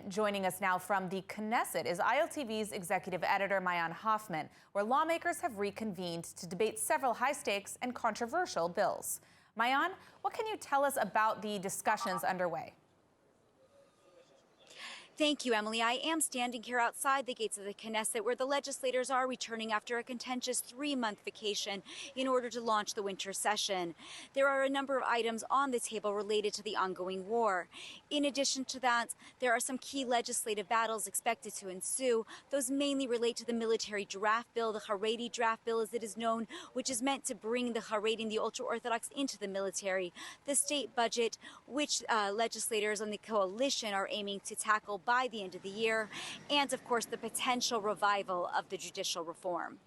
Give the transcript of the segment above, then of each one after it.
Joining us now from the Knesset is ILTV's executive editor, Mayan Hoffman, where lawmakers have reconvened to debate several high-stakes and controversial bills. Mayan, what can you tell us about the discussions underway? Thank you, Emily. I am standing here outside the gates of the Knesset, where the legislators are returning after a contentious 3-month vacation in order to launch the winter session. There are a number of items on the table related to the ongoing war. In addition to that, there are some key legislative battles expected to ensue. Those mainly relate to the military draft bill, the Haredi draft bill as it is known, which is meant to bring the Haredi and the ultra-Orthodox into the military. The state budget, which legislators on the coalition are aiming to tackle by the end of the year, and of course the potential revival of the judicial reform.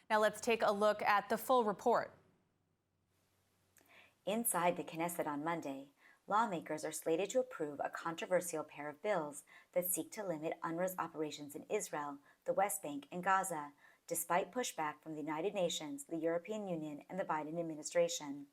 Now let's take a look at the full report. Inside the Knesset on Monday, lawmakers are slated to approve a controversial pair of bills that seek to limit UNRWA's operations in Israel, the West Bank, and Gaza, despite pushback from the United Nations, the European Union, and the Biden administration.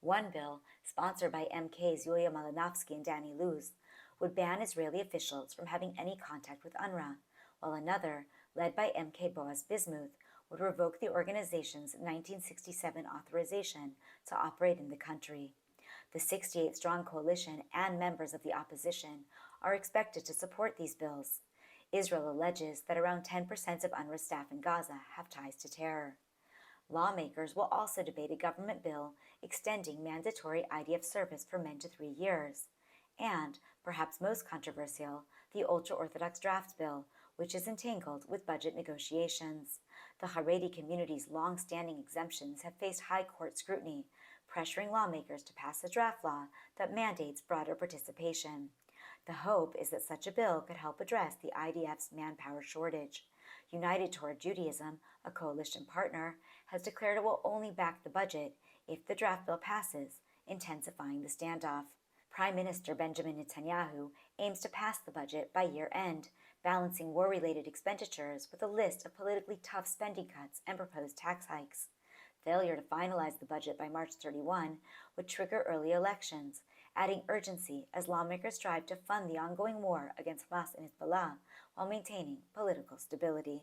One bill, sponsored by MKs Yulia Malinovsky and Danny Luz, would ban Israeli officials from having any contact with UNRWA, while another, led by MK Boaz Bismuth, would revoke the organization's 1967 authorization to operate in the country. The 68-strong coalition and members of the opposition are expected to support these bills. Israel alleges that around 10% of UNRWA staff in Gaza have ties to terror. Lawmakers will also debate a government bill extending mandatory IDF service for men to 3 years. And, perhaps most controversial, the ultra-Orthodox draft bill, which is entangled with budget negotiations. The Haredi community's long-standing exemptions have faced high court scrutiny, pressuring lawmakers to pass a draft law that mandates broader participation. The hope is that such a bill could help address the IDF's manpower shortage. United Toward Judaism, a coalition partner, has declared it will only back the budget if the draft bill passes, intensifying the standoff. Prime Minister Benjamin Netanyahu aims to pass the budget by year-end, balancing war-related expenditures with a list of politically tough spending cuts and proposed tax hikes. Failure to finalize the budget by March 31 would trigger early elections, adding urgency as lawmakers strive to fund the ongoing war against Hamas and Hezbollah while maintaining political stability.